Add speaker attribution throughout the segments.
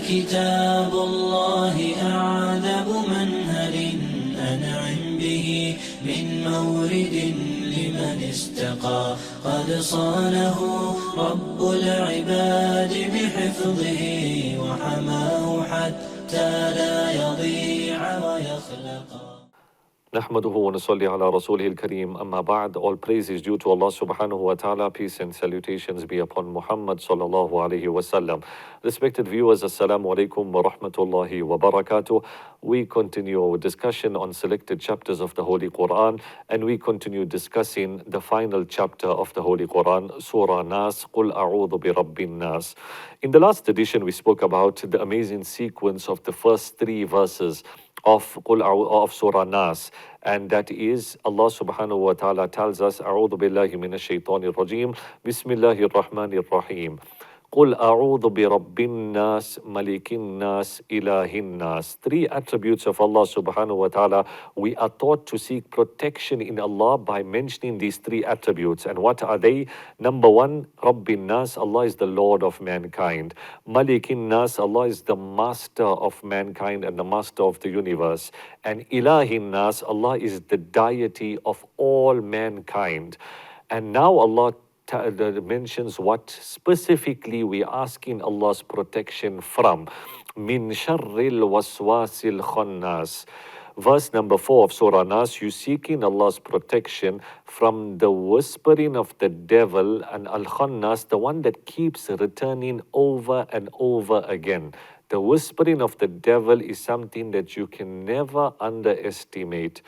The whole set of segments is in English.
Speaker 1: كتاب الله أعذب منهل أنعم به من مورد لمن استقى قد صانه رب العباد بحفظه وحماه حتى لا يضيع ويخلق.
Speaker 2: نحمده ونصلي ala Rasulih al-Kareem. Amma ba'd. All praise is due to Allah subhanahu wa ta'ala. Peace and salutations be upon Muhammad sallallahu alayhi wasallam. Respected viewers, assalamu alaikum wa rahmatullahi wa barakatuh. We continue our discussion on selected chapters of the Holy Quran, and we continue discussing the final chapter of the Holy Quran, Surah Nas, Qul a'udhu bi Rabbin Nas. In the last edition, we spoke about the amazing sequence of the first three verses of Surah Nas, and that is Allah subhanahu wa ta'ala tells us, A'udhu billahi minash shaitanir rajim, Bismillahir Rahmanir Rahim. قُلْ أَعُوذُ بِرَبِّ النَّاسِ مَلِكِ النَّاسِ إِلَهِ النَّاسِ. Three attributes of Allah subhanahu wa ta'ala. We are taught to seek protection in Allah by mentioning these three attributes. And what are they? Number one, Rabbin Nas, Allah is the Lord of mankind. Malikin Nas, Allah is the master of mankind and the master of the universe. And Ilahin Nas, Allah is the deity of all mankind. And now Allah mentions what specifically we are asking Allah's protection from. Min sharril waswasil khannas. Verse number 4 of Surah Nas, you seeking Allah's protection from the whispering of the devil and al-khannas, the one that keeps returning over and over again. The whispering of the devil is something that you can never underestimate.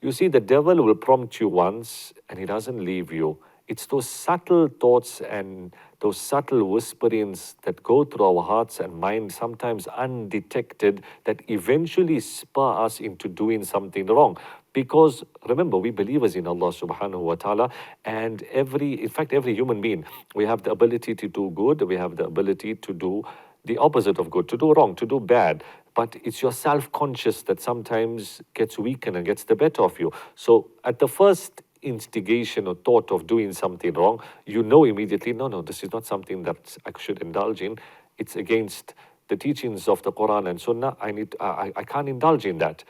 Speaker 2: You see, the devil will prompt you once and he doesn't leave you. It's those subtle thoughts and those subtle whisperings that go through our hearts and mind, sometimes undetected, that eventually spur us into doing something wrong. Because remember, we believers in Allah subhanahu wa ta'ala, and every human being, we have the ability to do good, we have the ability to do the opposite of good, to do wrong, to do bad. But it's your self-conscious that sometimes gets weakened and gets the better of you. So at the first instigation or thought of doing something wrong, you know immediately, no, this is not something that I should indulge in. It's against the teachings of the Quran and Sunnah. I can't indulge in that.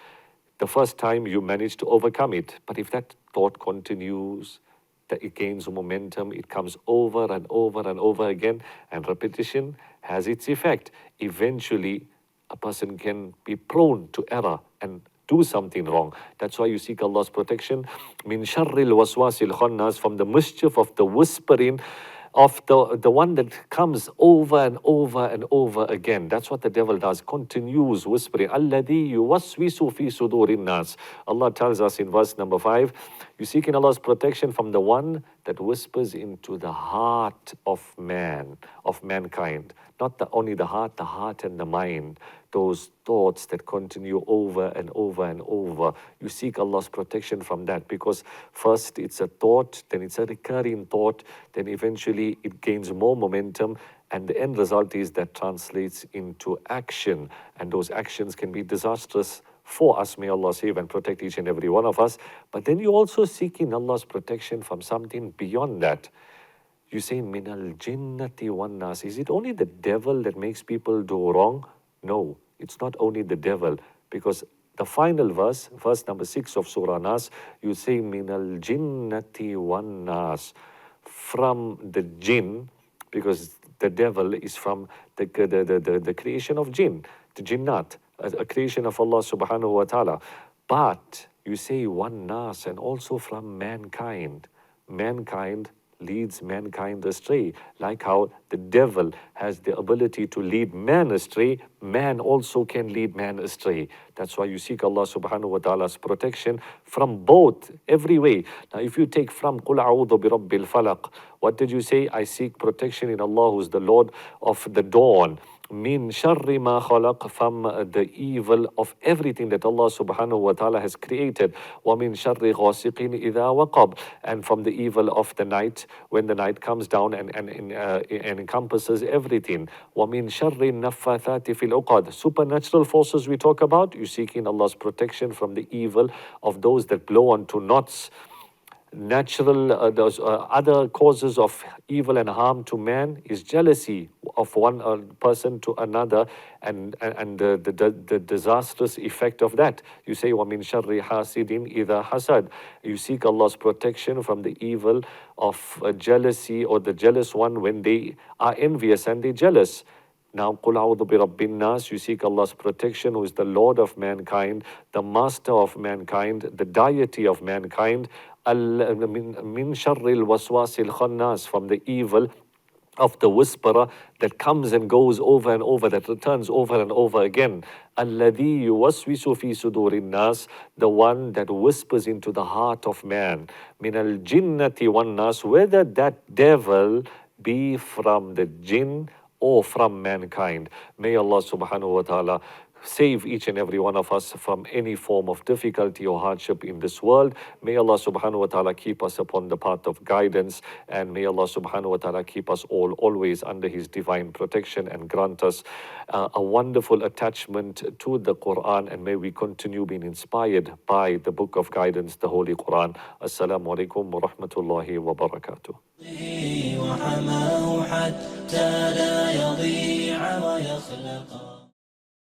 Speaker 2: The first time you manage to overcome it. But if that thought continues, that it gains momentum, it comes over and over and over again, and repetition has its effect. Eventually, a person can be prone to error and do something wrong. That's why you seek Allah's protection. Min sharril waswasil khannas, from the mischief of the whispering of the one that comes over and over and over again. That's what the devil does, continues whispering. Alladhi yuwaswisu fi sudurin nas. Allah tells us in verse number 5, you seek in Allah's protection from the one that whispers into the heart of mankind. Not only the heart and the mind. Those thoughts that continue over and over and over. You seek Allah's protection from that, because first it's a thought, then it's a recurring thought, then eventually it gains more momentum, and the end result is that translates into action, and those actions can be disastrous for us. May Allah save and protect each and every one of us. But then you also seek in Allah's protection from something beyond that. You say, Minal jinnati wan nas. Is it only the devil that makes people do wrong? No, it's not only the devil, because the final verse number 6 of Surah Nas, you say, Minal jinnati wan nas. From the jinn, because the devil is from the creation of jinn, the jinnat, a creation of Allah subhanahu wa ta'ala. But you say one nas, and also from mankind. Mankind leads mankind astray. Like how the devil has the ability to lead man astray, man also can lead man astray. That's why you seek Allah subhanahu wa ta'ala's protection from both, every way. Now if you take from Qul a'udhu bi Rabbil Falaq, what did you say? I seek protection in Allah who's the Lord of the dawn. Min sharri ma khalaq, from the evil of everything that Allah subhanahu wa ta'ala has created. Wa min sharri ghasiqin idha waqab, and from the evil of the night, when the night comes down and encompasses everything. Wa min sharri naffathati fil uqad, supernatural forces we talk about, you seek in Allah's protection from the evil of those that blow onto knots. natural, those other causes of evil and harm to man is jealousy of one person to another, and the disastrous effect of that. You say, وَمِن شَرِّ حَاسِدٍ إِذَا حَسَدٍ. You seek Allah's protection from the evil of jealousy, or the jealous one when they are envious and they jealous. Now, قُلْ أَعُوذُ بِرَبِّ النَّاسِ. You seek Allah's protection, who is the Lord of mankind, the Master of mankind, the deity of mankind. مِن شَرِّ الْوَسْوَاسِ الْخَنَّاسِ. From the evil of the whisperer that comes and goes over and over, that returns over and over again. الَّذِي يُوَسْوِسُ فِي صُدُورِ النَّاسِ. The one that whispers into the heart of man. مِنَ الْجِنَّةِ وَالنَّاسِ. Whether that devil be from the jinn or from mankind. May Allah subhanahu wa ta'ala save each and every one of us from any form of difficulty or hardship in this world. May Allah subhanahu wa ta'ala keep us upon the path of guidance, and may Allah subhanahu wa ta'ala keep us all always under His divine protection, and grant us a wonderful attachment to the Quran, and may we continue being inspired by the book of guidance, the Holy Quran. Assalamu alaikum wa rahmatullahi wa barakatuh.
Speaker 1: وحماه حتى لا يضيع ويخلق